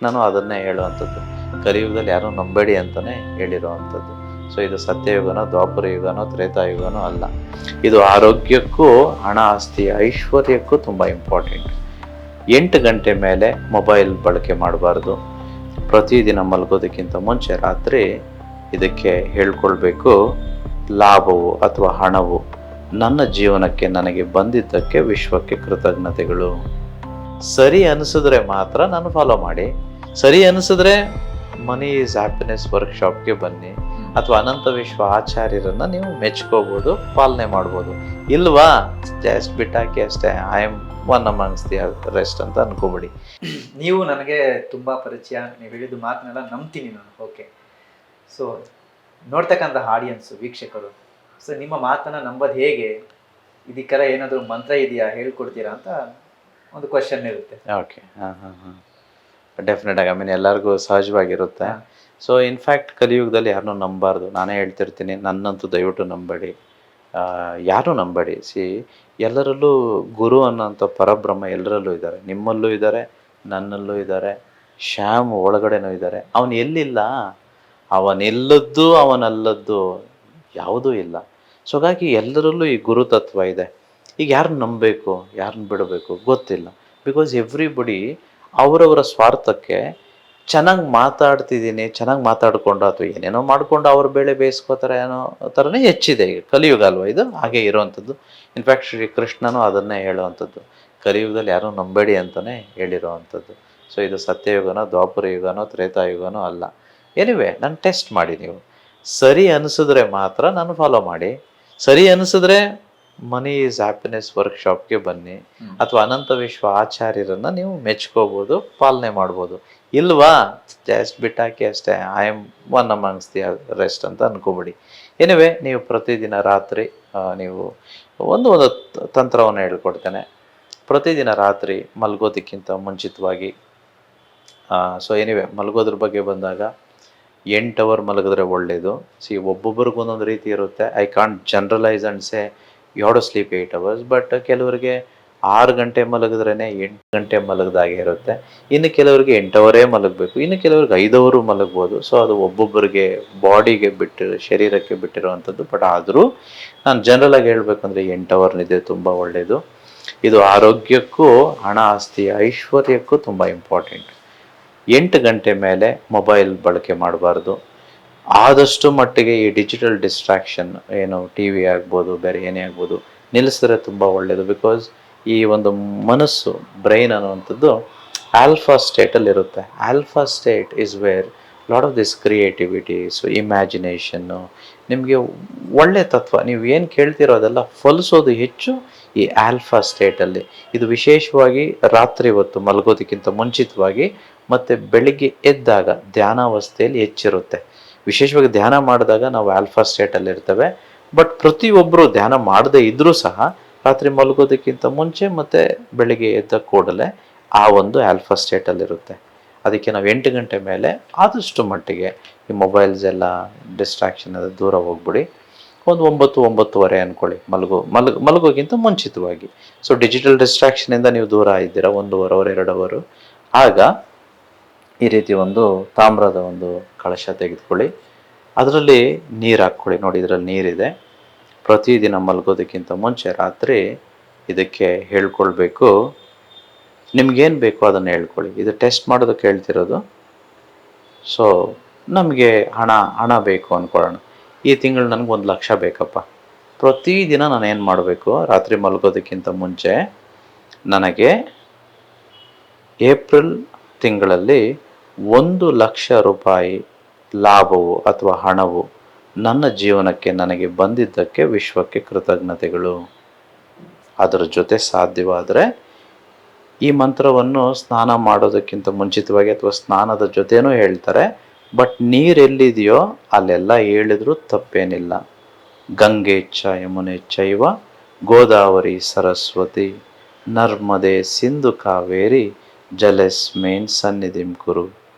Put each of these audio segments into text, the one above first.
ಕೃಷ್ಣನು ಅದನ್ನೇ ಹೇಳುವಂಥದ್ದು. ಕಲಿಯುಗದಲ್ಲಿ ಯಾರೂ ನಂಬೇಡಿ ಅಂತಲೇ ಹೇಳಿರುವಂಥದ್ದು. ಸೊ ಇದು ಸತ್ಯಯುಗನೋ ದ್ವಾಪರ ಯುಗನೋ ತ್ರೇತಾಯುಗನೋ ಅಲ್ಲ. ಇದು ಆರೋಗ್ಯಕ್ಕೂ ಹಣ ಆಸ್ತಿ ಐಶ್ವರ್ಯಕ್ಕೂ ತುಂಬ ಇಂಪಾರ್ಟೆಂಟ್. 8 ಗಂಟೆ ಮೇಲೆ ಮೊಬೈಲ್ ಬಳಕೆ ಮಾಡಬಾರ್ದು. ಪ್ರತಿದಿನ ಮಲಗೋದಕ್ಕಿಂತ ಮುಂಚೆ ರಾತ್ರಿ ಇದಕ್ಕೆ ಹೇಳ್ಕೊಳ್ಬೇಕು, ಲಾಭವು ಅಥವಾ ಹಣವು ನನ್ನ ಜೀವನಕ್ಕೆ ನನಗೆ ಬಂದಿದ್ದಕ್ಕೆ ವಿಶ್ವಕ್ಕೆ ಕೃತಜ್ಞತೆಗಳು. ಸರಿ ಅನಿಸಿದ್ರೆ ಮಾತ್ರ ನಾನು ಫಾಲೋ ಮಾಡಿ. ಸರಿ ಅನಿಸಿದ್ರೆ ಮನಿ ಈಸ್ ಹ್ಯಾಪಿನೆಸ್ ವರ್ಕ್ಶಾಪ್ಗೆ ಬನ್ನಿ, ಅಥವಾ ಅನಂತ ವಿಶ್ವ ಆಚಾರ್ಯರನ್ನ ನೀವು ಮೆಚ್ಕೋಬೋದು, ಪಾಲನೆ ಮಾಡ್ಬೋದು. ಇಲ್ವಾ ಜಸ್ಟ್ ಬಿಟ್ಟಾಕಿ ಅಷ್ಟೇ, I am one amongst the rest ಅಂತ ಅನ್ಕೋಬೇಡಿ. ನೀವು ನನಗೆ ತುಂಬ ಪರಿಚಯ, ನೀವು ಹೇಳಿದ ಮಾತನ್ನೆಲ್ಲ ನಂಬ್ತೀನಿ ನಾನು. ಓಕೆ, ಸೊ ನೋಡ್ತಕ್ಕಂಥ ಆಡಿಯನ್ಸು, ವೀಕ್ಷಕರು, ಸೊ ನಿಮ್ಮ ಮಾತನ್ನು ನಂಬೋದು ಹೇಗೆ? ಇದಕ್ಕೆಲ್ಲ ಏನಾದರೂ ಮಂತ್ರ ಇದೆಯಾ, ಹೇಳ್ಕೊಡ್ತೀರಾ ಅಂತ ಒಂದು ಕ್ವಶನ್ ಇರುತ್ತೆ. ಓಕೆ, ಡೆಫಿನೆಟ್ ಆಗಿ. ಎಲ್ಲರಿಗೂ ಸಹಜವಾಗಿರುತ್ತೆ. ಸೊ ಇನ್ಫ್ಯಾಕ್ಟ್ ಕಲಿಯುಗದಲ್ಲಿ ಯಾರನ್ನೂ ನಂಬಾರ್ದು. ನಾನೇ ಹೇಳ್ತಿರ್ತೀನಿ, ನನ್ನಂತೂ ದಯವಿಟ್ಟು ನಂಬೇಡಿ, ಯಾರೂ ನಂಬೇಡಿ. ಎಲ್ಲರಲ್ಲೂ ಗುರು ಅನ್ನೋಂಥ ಪರಬ್ರಹ್ಮ ಎಲ್ಲರಲ್ಲೂ ಇದ್ದಾರೆ. ನಿಮ್ಮಲ್ಲೂ ಇದ್ದಾರೆ, ನನ್ನಲ್ಲೂ ಇದ್ದಾರೆ, ಶ್ಯಾಮ್ ಒಳಗಡೆನೂ ಇದ್ದಾರೆ. ಅವನು ಎಲ್ಲಿಲ್ಲ, ಅವನೆಲ್ಲದ್ದು ಅವನಲ್ಲದ್ದು ಯಾವುದೂ ಇಲ್ಲ. ಸೊ ಹಾಗಾಗಿ ಎಲ್ಲರಲ್ಲೂ ಈ ಗುರುತತ್ವ ಇದೆ. ಈಗ ಯಾರನ್ನ ನಂಬಬೇಕು, ಯಾರನ್ನ ಬಿಡಬೇಕು ಗೊತ್ತಿಲ್ಲ. ಬಿಕಾಸ್ ಎವ್ರಿಬಡಿ ಅವರವರ ಸ್ವಾರ್ಥಕ್ಕೆ ಚೆನ್ನಾಗಿ ಮಾತಾಡ್ತಿದ್ದೀನಿ, ಚೆನ್ನಾಗಿ ಮಾತಾಡಿಕೊಂಡು ಅಥವಾ ಏನೇನೋ ಮಾಡಿಕೊಂಡು ಅವ್ರ ಬೇಳೆ ಬೇಯಿಸ್ಕೋತಾರೆ ಅನ್ನೋ ಥರನೇ ಹೆಚ್ಚಿದೆ ಈಗ. ಕಲಿಯುಗ ಅಲ್ವಾ ಇದು, ಹಾಗೆ ಇರೋವಂಥದ್ದು. ಇನ್ಫ್ಯಾಕ್ಟ್ ಶ್ರೀ ಕೃಷ್ಣನು ಅದನ್ನೇ ಹೇಳುವಂಥದ್ದು. ಕಲಿಯುಗದಲ್ಲಿ ಯಾರೂ ನಂಬೇಡಿ ಅಂತಲೇ ಹೇಳಿರುವಂಥದ್ದು. ಸೊ ಇದು ಸತ್ಯಯುಗನೋ ದ್ವಾಪರ ಯುಗನೋ ತ್ರೇತಾಯುಗನೋ ಅಲ್ಲ. ಎನಿವೆ, ನಾನು ಟೆಸ್ಟ್ ಮಾಡಿ, ನೀವು ಸರಿ ಅನಿಸಿದ್ರೆ ಮಾತ್ರ ನಾನು ಫಾಲೋ ಮಾಡಿ. ಸರಿ ಅನಿಸಿದ್ರೆ ಮನಿ ಈಸ್ ಹ್ಯಾಪಿನೆಸ್ ವರ್ಕ್ಶಾಪ್ಗೆ ಬನ್ನಿ, ಅಥವಾ ಅನಂತ ವಿಶ್ವ ಆಚಾರ್ಯರನ್ನ ನೀವು ಮೆಚ್ಕೋಬೋದು, ಪಾಲನೆ ಮಾಡ್ಬೋದು. ಇಲ್ವಾ ಜಸ್ಟ್ ಬಿಟ್ಟಾಕಿ ಅಷ್ಟೇ, I am one amongst the rest ಅಂತ ಅನ್ಕೋಬೇಡಿ. ಎನಿವೆ, ನೀವು ಪ್ರತಿದಿನ ರಾತ್ರಿ ನೀವು ಒಂದು ತಂತ್ರವನ್ನು ಹೇಳ್ಕೊಡ್ತೇನೆ. ಪ್ರತಿದಿನ ರಾತ್ರಿ ಮಲಗೋದಕ್ಕಿಂತ ಮುಂಚಿತವಾಗಿ, ಸೊ ಎನಿವೆ, ಮಲಗೋದ್ರ ಬಗ್ಗೆ ಬಂದಾಗ 8 ಅವರ್ ಮಲಗಿದ್ರೆ ಒಳ್ಳೆಯದು. ಒಬ್ಬೊಬ್ರಿಗೂ ಒಂದೊಂದು ರೀತಿ ಇರುತ್ತೆ. I can't generalise and say you have to sleep 8 hours. But ಕೆಲವರಿಗೆ 6 ಗಂಟೆ ಮಲಗಿದ್ರೇ 8 ಗಂಟೆ ಮಲಗ್ದಾಗೆ ಇರುತ್ತೆ. ಇನ್ನು ಕೆಲವರಿಗೆ 8 ಅವರೇ ಮಲಗಬೇಕು, ಇನ್ನು ಕೆಲವ್ರಿಗೆ 5 ಅವರು ಮಲಗ್ಬೋದು. ಸೊ ಅದು ಒಬ್ಬೊಬ್ಬರಿಗೆ ಬಾಡಿಗೆ ಬಿಟ್ಟು, ಶರೀರಕ್ಕೆ ಬಿಟ್ಟಿರುವಂಥದ್ದು. ಬಟ್ ಆದರೂ ನಾನು ಜನರಲಾಗಿ ಹೇಳಬೇಕಂದ್ರೆ 8 ಅವರ್ ನಿದ್ದೆ ತುಂಬ ಒಳ್ಳೆಯದು. ಇದು ಆರೋಗ್ಯಕ್ಕೂ ಹಣ ಆಸ್ತಿ ಐಶ್ವರ್ಯಕ್ಕೂ ತುಂಬ ಇಂಪಾರ್ಟೆಂಟ್. 8 ಗಂಟೆ ಮೇಲೆ ಮೊಬೈಲ್ ಬಳಕೆ ಮಾಡಬಾರ್ದು. ಆದಷ್ಟು ಮಟ್ಟಿಗೆ ಈ ಡಿಜಿಟಲ್ ಡಿಸ್ಟ್ರಾಕ್ಷನ್ ಏನು ಟಿ ವಿ ಆಗ್ಬೋದು, ಬೇರೆ ಏನೇ ಆಗ್ಬೋದು, ನಿಲ್ಲಿಸಿದ್ರೆ ತುಂಬ ಒಳ್ಳೆಯದು. ಬಿಕಾಸ್ ಈ ಒಂದು ಮನಸ್ಸು, ಬ್ರೈನ್ ಅನ್ನುವಂಥದ್ದು ಆಲ್ಫಾ ಸ್ಟೇಟಲ್ಲಿರುತ್ತೆ. Alpha state is where lot of this creativity, so imagination, ನಿಮಗೆ ಒಳ್ಳೆ ತತ್ವ, ನೀವು ಏನು ಕೇಳ್ತಿರೋ ಅದೆಲ್ಲ ಫಲಿಸೋದು ಹೆಚ್ಚು ಈ ಆಲ್ಫಾ ಸ್ಟೇಟಲ್ಲಿ. ಇದು ವಿಶೇಷವಾಗಿ ರಾತ್ರಿ ಹೊತ್ತು ಮಲಗೋದಕ್ಕಿಂತ ಮುಂಚಿತವಾಗಿ ಮತ್ತು ಬೆಳಿಗ್ಗೆ ಎದ್ದಾಗ ಧ್ಯಾನಾವಸ್ಥೆಯಲ್ಲಿ ಹೆಚ್ಚಿರುತ್ತೆ. ವಿಶೇಷವಾಗಿ ಧ್ಯಾನ ಮಾಡಿದಾಗ ನಾವು ಆಲ್ಫಾ ಸ್ಟೇಟಲ್ಲಿರ್ತೇವೆ. ಬಟ್ ಪ್ರತಿಯೊಬ್ಬರು ಧ್ಯಾನ ಮಾಡದೇ ಇದ್ದರೂ ಸಹ ರಾತ್ರಿ ಮಲಗೋದಕ್ಕಿಂತ ಮುಂಚೆ ಮತ್ತು ಬೆಳಿಗ್ಗೆ ಎದ್ದ ಕೂಡಲೇ ಆ ಒಂದು ಆಲ್ಫಾ ಸ್ಟೇಟಲ್ಲಿರುತ್ತೆ. ಅದಕ್ಕೆ ನಾವು 8 ಗಂಟೆ ಮೇಲೆ ಆದಷ್ಟು ಮಟ್ಟಿಗೆ ಈ ಮೊಬೈಲ್ಸ್ ಎಲ್ಲ ಡಿಸ್ಟ್ರಾಕ್ಷನ್ ಅದು ದೂರ ಹೋಗ್ಬಿಡಿ. ಒಂದು 9-9:30 ಅಂದ್ಕೊಳ್ಳಿ ಮಲಗೋಕ್ಕಿಂತ ಮುಂಚಿತವಾಗಿ. ಸೊ ಡಿಜಿಟಲ್ ಡಿಸ್ಟ್ರಾಕ್ಷನಿಂದ ನೀವು ದೂರ ಇದ್ದೀರಾ 1 ಅವರ್ 2 ಅವರು. ಆಗ ಈ ರೀತಿ ಒಂದು ತಾಮ್ರದ ಒಂದು ಕಳಶ ತೆಗೆದುಕೊಳ್ಳಿ, ಅದರಲ್ಲಿ ನೀರು ಹಾಕ್ಕೊಳ್ಳಿ. ನೋಡಿ, ಇದರಲ್ಲಿ ನೀರಿದೆ. ಪ್ರತಿದಿನ ಮಲಗೋದಕ್ಕಿಂತ ಮುಂಚೆ ರಾತ್ರಿ ಇದಕ್ಕೆ ಹೇಳ್ಕೊಳ್ಬೇಕು, ನಿಮ್ಗೇನು ಬೇಕೋ ಅದನ್ನು ಹೇಳ್ಕೊಳ್ಳಿ. ಇದು ಟೆಸ್ಟ್ ಮಾಡೋದಕ್ಕೆ ಹೇಳ್ತಿರೋದು. ಸೊ ನಮಗೆ ಹಣ ಬೇಕು ಅಂದ್ಕೊಳ್ಳೋಣ. ಈ ತಿಂಗಳು ನನಗೆ 1 ಲಕ್ಷ ಬೇಕಪ್ಪ. ಪ್ರತಿದಿನ ನಾನು ಏನು ಮಾಡಬೇಕು, ರಾತ್ರಿ ಮಲಗೋದಕ್ಕಿಂತ ಮುಂಚೆ ನನಗೆ ಏಪ್ರಿಲ್ ತಿಂಗಳಲ್ಲಿ 1 ಲಕ್ಷ ರೂಪಾಯಿ ಲಾಭವು ಅಥವಾ ಹಣವು ನನ್ನ ಜೀವನಕ್ಕೆ ನನಗೆ ಬಂದಿದ್ದಕ್ಕೆ ವಿಶ್ವಕ್ಕೆ ಕೃತಜ್ಞತೆಗಳು. ಅದರ ಜೊತೆ ಸಾಧ್ಯವಾದರೆ ಈ ಮಂತ್ರವನ್ನು ಸ್ನಾನ ಮಾಡೋದಕ್ಕಿಂತ ಮುಂಚಿತವಾಗಿ ಅಥವಾ ಸ್ನಾನದ ಜೊತೆನೂ ಹೇಳ್ತಾರೆ. ಬಟ್ ನೀರೆಲ್ಲಿದೆಯೋ ಅಲ್ಲೆಲ್ಲ ಹೇಳಿದ್ರೂ ತಪ್ಪೇನಿಲ್ಲ. ಗಂಗೆ ಚ ಯಮುನೆ ಚೈವ ಗೋದಾವರಿ ಸರಸ್ವತಿ ನರ್ಮದೆ ಸಿಂಧು ಕಾವೇರಿ ಜಲಸ್ಮೇನ್ ಸನ್ನಿಧಿಂ ಕುರು.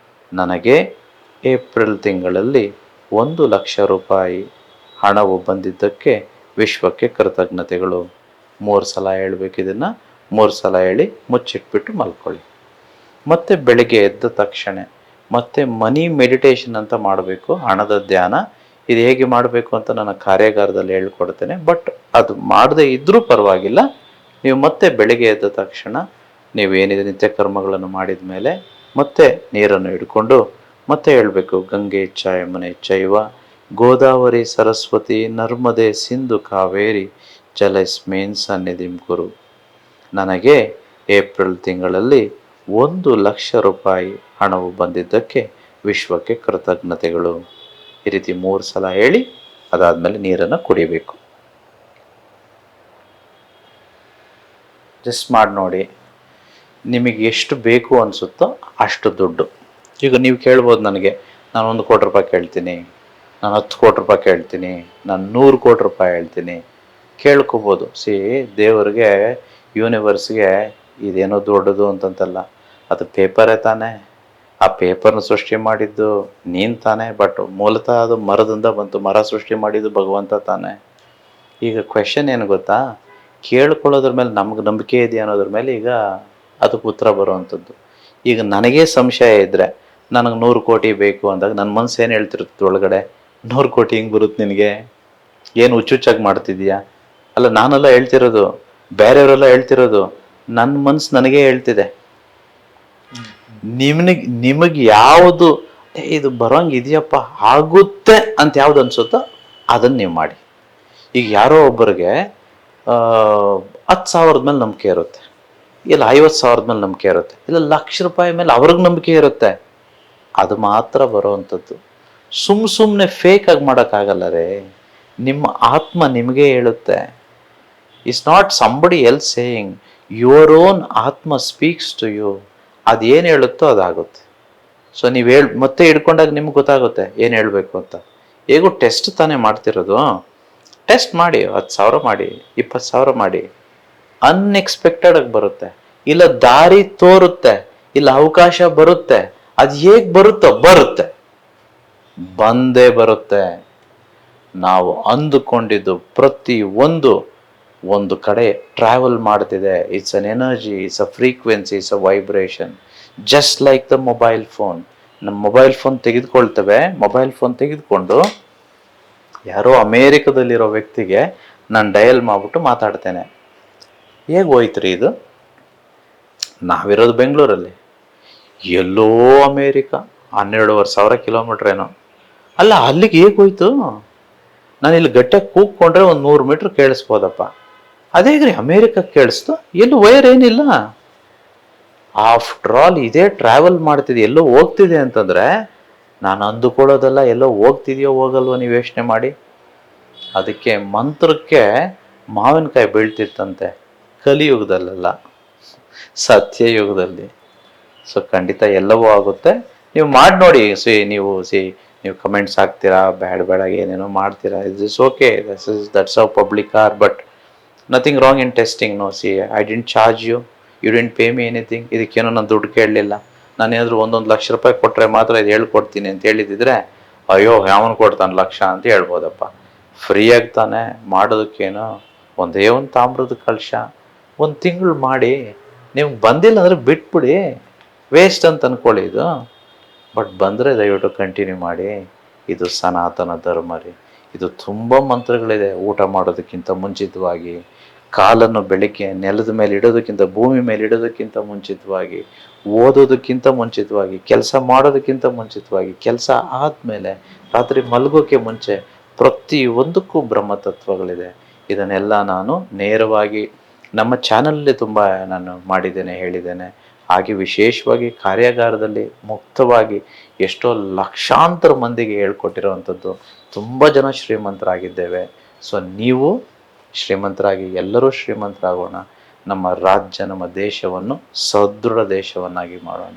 ನನಗೆ ಏಪ್ರಿಲ್ ತಿಂಗಳಲ್ಲಿ 1 ಲಕ್ಷ ರೂಪಾಯಿ ಹಣವು ಬಂದಿದ್ದಕ್ಕೆ ವಿಶ್ವಕ್ಕೆ ಕೃತಜ್ಞತೆಗಳು. 3 ಸಲ ಹೇಳಬೇಕು. ಇದನ್ನು 3 ಸಲ ಹೇಳಿ ಮುಚ್ಚಿಟ್ಬಿಟ್ಟು ಮಲ್ಕೊಳ್ಳಿ. ಮತ್ತೆ ಬೆಳಿಗ್ಗೆ ಎದ್ದ ತಕ್ಷಣ ಮತ್ತೆ ಮನಿ ಮೆಡಿಟೇಷನ್ ಅಂತ ಮಾಡಬೇಕು, ಹಣದ ಧ್ಯಾನ. ಇದು ಹೇಗೆ ಮಾಡಬೇಕು ಅಂತ ನನ್ನ ಕಾರ್ಯಾಗಾರದಲ್ಲಿ ಹೇಳ್ಕೊಡ್ತೇನೆ. ಬಟ್ ಅದು ಮಾಡದೇ ಇದ್ರೂ ಪರವಾಗಿಲ್ಲ. ನೀವು ಮತ್ತೆ ಬೆಳಿಗ್ಗೆ ಎದ್ದ ತಕ್ಷಣ ನೀವೇನಿದೆ ನಿತ್ಯ ಕರ್ಮಗಳನ್ನು ಮಾಡಿದ ಮೇಲೆ ಮತ್ತೆ ನೀರನ್ನು ಹಿಡ್ಕೊಂಡು ಮತ್ತೆ ಹೇಳಬೇಕು, ಗಂಗೆ ಚ ಯಮುನೆ ಚೈವ ಗೋದಾವರಿ ಸರಸ್ವತಿ ನರ್ಮದೆ ಸಿಂಧು ಕಾವೇರಿ ಜಲಸ್ಮೇನ್ ಸನ್ನಿಧಿಂ ಕುರು. ನನಗೆ ಏಪ್ರಿಲ್ ತಿಂಗಳಲ್ಲಿ 1,00,000 ರೂಪಾಯಿ ಹಣವು ಬಂದಿದ್ದಕ್ಕೆ ವಿಶ್ವಕ್ಕೆ ಕೃತಜ್ಞತೆಗಳು. ಈ ರೀತಿ 3 ಸಲ ಹೇಳಿ ಅದಾದಮೇಲೆ ನೀರನ್ನು ಕುಡಿಬೇಕು. ಜಸ್ಟ್ ಮಾಡಿ ನೋಡಿ, ನಿಮಗೆ ಎಷ್ಟು ಬೇಕು ಅನಿಸುತ್ತೋ ಅಷ್ಟು ದುಡ್ಡು. ಈಗ ನೀವು ಕೇಳ್ಬೋದು ನನಗೆ, ನಾನು 1,00,00,000 ರೂಪಾಯಿ ಕೇಳ್ತೀನಿ, ನಾನು 10,00,00,000 ರೂಪಾಯಿ ಕೇಳ್ತೀನಿ, ನಾನು 100,00,00,000 ರೂಪಾಯಿ ಹೇಳ್ತೀನಿ, ಕೇಳ್ಕೊಬೋದು. ದೇವರಿಗೆ, ಯೂನಿವರ್ಸ್ಗೆ ಇದೇನೋ ದೊಡ್ಡದು ಅಂತಂತಲ್ಲ, ಅದು ಪೇಪರೇ ತಾನೇ. ಆ ಪೇಪರ್ನ ಸೃಷ್ಟಿ ಮಾಡಿದ್ದು ನೀನು ತಾನೇ, ಬಟ್ ಮೂಲತಃ ಅದು ಮರದಿಂದ ಬಂತು, ಮರ ಸೃಷ್ಟಿ ಮಾಡಿದ್ದು ಭಗವಂತ ತಾನೇ. ಈಗ ಕ್ವೆಶನ್ ಏನು ಗೊತ್ತಾ, ಕೇಳ್ಕೊಳ್ಳೋದ್ರ ಮೇಲೆ ನಮ್ಗೆ ನಂಬಿಕೆ ಇದೆಯಾ ಅನ್ನೋದ್ರ ಮೇಲೆ ಈಗ ಅದಕ್ಕೆ ಉತ್ತರ ಬರುವಂಥದ್ದು. ಈಗ ನನಗೇ ಸಂಶಯ ಇದ್ದರೆ, ನನಗೆ 100 ಕೋಟಿ ಬೇಕು ಅಂದಾಗ ನನ್ನ ಮನಸ್ಸು ಏನು ಹೇಳ್ತಿರುತ್ತೆ ಒಳಗಡೆ, 100 ಕೋಟಿ ಹಿಂಗೆ ಬರುತ್ತೆ ನಿನಗೆ, ಏನು ಹುಚ್ಚುಚ್ಚಾಗಿ ಮಾಡ್ತಿದ್ಯಾ? ಅಲ್ಲ, ನಾನೆಲ್ಲ ಹೇಳ್ತಿರೋದು, ಬೇರೆಯವರೆಲ್ಲ ಹೇಳ್ತಿರೋದು, ನನ್ನ ಮನಸ್ಸು ನನಗೇ ಹೇಳ್ತಿದೆ. ನಿಮಗೆ ಯಾವುದು ಇದು ಬರೋಂಗೆ ಇದೆಯಪ್ಪ, ಆಗುತ್ತೆ ಅಂತ ಯಾವ್ದು ಅನ್ಸುತ್ತೋ ಅದನ್ನು ನೀವು ಮಾಡಿ. ಈಗ ಯಾರೋ ಒಬ್ಬರಿಗೆ 10,000 ಮೇಲೆ ನಂಬಿಕೆ ಇರುತ್ತೆ, ಇಲ್ಲ 50,000 ಮೇಲೆ ನಂಬಿಕೆ ಇರುತ್ತೆ, ಇಲ್ಲ 1,00,000 ರೂಪಾಯಿ ಮೇಲೆ ಅವ್ರಿಗೆ ನಂಬಿಕೆ ಇರುತ್ತೆ. ಅದು ಮಾತ್ರ ಬರೋವಂಥದ್ದು. ಸುಮ್ಮನೆ ಫೇಕಾಗಿ ಮಾಡೋಕ್ಕಾಗಲ್ಲ ರೇ. ನಿಮ್ಮ ಆತ್ಮ ನಿಮಗೆ ಹೇಳುತ್ತೆ. It's not somebody else saying, your own ಆತ್ಮ ಸ್ಪೀಕ್ಸ್ ಟು ಯು. ಅದೇನು ಹೇಳುತ್ತೋ ಅದಾಗುತ್ತೆ. ಸೊ ನೀವು ಮತ್ತೆ ಹಿಡ್ಕೊಂಡಾಗ ನಿಮ್ಗೆ ಗೊತ್ತಾಗುತ್ತೆ ಏನು ಹೇಳಬೇಕು ಅಂತ. ಹೇಗೂ ಟೆಸ್ಟ್ ತಾನೇ ಮಾಡ್ತಿರೋದು, ಟೆಸ್ಟ್ ಮಾಡಿ, 10,000 ಮಾಡಿ, 20,000 ಮಾಡಿ. ಅನ್ಎಕ್ಸ್ಪೆಕ್ಟೆಡ್ ಆಗಿ ಬರುತ್ತೆ, ಇಲ್ಲ ದಾರಿ ತೋರುತ್ತೆ, ಇಲ್ಲ ಅವಕಾಶ ಬರುತ್ತೆ. ಅದು ಹೇಗೆ ಬರುತ್ತೋ ಬರುತ್ತೆ, ಬಂದೇ ಬರುತ್ತೆ. ನಾವು ಅಂದುಕೊಂಡಿದ್ದು ಪ್ರತಿ ಒಂದು ಕಡೆ ಟ್ರಾವೆಲ್ ಮಾಡ್ತಿದೆ. It's an energy, it's a frequency, it's a vibration. Just like the mobile phone. ನಮ್ಮ ಮೊಬೈಲ್ ಫೋನ್ ತೆಗೆದುಕೊಳ್ತೇವೆ, ಮೊಬೈಲ್ ಫೋನ್ ತೆಗೆದುಕೊಂಡು ಯಾರೋ ಅಮೇರಿಕದಲ್ಲಿರೋ ವ್ಯಕ್ತಿಗೆ ನಾನು ಡಯಲ್ ಮಾಡ್ಬಿಟ್ಟು ಮಾತಾಡ್ತೇನೆ. ಹೇಗೆ ಹೋಯ್ತು ರೀ ಇದು? ನಾವಿರೋದು ಬೆಂಗಳೂರಲ್ಲಿ, ಎಲ್ಲೋ ಅಮೇರಿಕ 12,500 ಕಿಲೋಮೀಟ್ರ್ ಏನೋ. ಅಲ್ಲ, ಅಲ್ಲಿಗೆ ಹೇಗೆ ಹೋಯ್ತು? ನಾನು ಇಲ್ಲಿ ಗಟ್ಟಿಯಾಗಿ ಕೂಗ್ಕೊಂಡ್ರೆ 100 ಮೀಟ್ರ್ ಕೇಳಿಸ್ಬೋದಪ್ಪ. ಅದೇಗ್ರಿ ಅಮೇರಿಕಕ್ಕೆ ಕೇಳಿಸ್ತು? ಎಲ್ಲೂ ವೈರ್ ಏನಿಲ್ಲ. ಆಫ್ಟರ್ ಆಲ್ ಇದೇ ಟ್ರಾವೆಲ್ ಮಾಡ್ತಿದೆ, ಎಲ್ಲೋ ಹೋಗ್ತಿದೆ ಅಂತಂದರೆ ನಾನು ಅಂದುಕೊಳ್ಳೋದೆಲ್ಲ ಎಲ್ಲೋ ಹೋಗ್ತಿದೆಯೋ ಹೋಗಲ್ವೋ ನೀವು ಯೋಚನೆ ಮಾಡಿ. ಅದಕ್ಕೆ ಮಂತ್ರಕ್ಕೆ ಮಾವಿನಕಾಯಿ ಬೀಳ್ತಿತ್ತಂತೆ, ಕಲಿಯುಗದಲ್ಲ, ಸತ್ಯಯುಗದಲ್ಲಿ. ಸೊ ಖಂಡಿತ ಎಲ್ಲವೂ ಆಗುತ್ತೆ. ನೀವು ಮಾಡಿ ನೋಡಿ. ನೀವು ಕಮೆಂಟ್ಸ್ ಹಾಕ್ತೀರಾ, ಬೇಡ ಏನೇನೋ ಮಾಡ್ತೀರಾ, is okay, that's how public are, but nothing wrong in testing. I didn't charge you, you didn't pay me anything. ಇದಕ್ಕೇನೋ ನಾನು ದುಡ್ಡು ಕೇಳಲಿಲ್ಲ. ನಾನೇನಾದರೂ 1,00,000 ರೂಪಾಯಿ ಕೊಟ್ಟರೆ ಮಾತ್ರ ಇದು ಹೇಳ್ಕೊಡ್ತೀನಿ ಅಂತ ಹೇಳಿದಿದ್ರೆ, ಅಯ್ಯೋ ಯಾವನು ಕೊಡ್ತಾನೆ ಲಕ್ಷ ಅಂತ ಹೇಳ್ಬೋದಪ್ಪ. ಫ್ರೀಯಾಗಿ ತಾನೇ ಮಾಡೋದಕ್ಕೇನೋ ಒಂದೇ ಒಂದು ತಾಮ್ರದ ಕಲಶ 1 ತಿಂಗಳು ಮಾಡಿ, ನಿಮ್ಗೆ ಬಂದಿಲ್ಲ ಅಂದರೆ ಬಿಟ್ಬಿಡಿ, ವೇಸ್ಟ್ ಅಂತ ಅಂದ್ಕೊಳ್ಳಿ ಇದು. ಬಟ್ ಬಂದರೆ ದಯವಿಟ್ಟು ಕಂಟಿನ್ಯೂ ಮಾಡಿ. ಇದು ಸನಾತನ ಧರ್ಮ ರೀ. ಇದು ತುಂಬ ಮಂತ್ರಗಳಿದೆ. ಊಟ ಮಾಡೋದಕ್ಕಿಂತ ಮುಂಚಿತವಾಗಿ, ಕಾಲನ್ನು ಬೆಳಗ್ಗೆ ನೆಲದ ಮೇಲೆ ಇಡೋದಕ್ಕಿಂತ, ಭೂಮಿ ಮೇಲೆ ಇಡೋದಕ್ಕಿಂತ ಮುಂಚಿತವಾಗಿ, ಓದೋದಕ್ಕಿಂತ ಮುಂಚಿತವಾಗಿ, ಕೆಲಸ ಮಾಡೋದಕ್ಕಿಂತ ಮುಂಚಿತವಾಗಿ, ಕೆಲಸ ಆದಮೇಲೆ, ರಾತ್ರಿ ಮಲಗೋಕ್ಕೆ ಮುಂಚೆ, ಪ್ರತಿಯೊಂದಕ್ಕೂ ಬ್ರಹ್ಮತತ್ವಗಳಿದೆ. ಇದನ್ನೆಲ್ಲ ನಾನು ನೇರವಾಗಿ ನಮ್ಮ ಚಾನಲಲ್ಲಿ ತುಂಬ ನಾನು ಮಾಡಿದ್ದೇನೆ, ಹೇಳಿದ್ದೇನೆ. ಹಾಗೆ ವಿಶೇಷವಾಗಿ ಕಾರ್ಯಾಗಾರದಲ್ಲಿ ಮುಕ್ತವಾಗಿ ಎಷ್ಟೋ ಲಕ್ಷಾಂತರ ಮಂದಿಗೆ ಹೇಳ್ಕೊಟ್ಟಿರೋವಂಥದ್ದು. ತುಂಬ ಜನ ಶ್ರೀಮಂತರಾಗಿದ್ದೇವೆ. ಸೊ ನೀವು ಶ್ರೀಮಂತರಾಗಿ, ಎಲ್ಲರೂ ಶ್ರೀಮಂತರಾಗೋಣ. ನಮ್ಮ ರಾಜ್ಯ, ನಮ್ಮ ದೇಶವನ್ನು ಸದೃಢ ದೇಶವನ್ನಾಗಿ ಮಾಡೋಣ.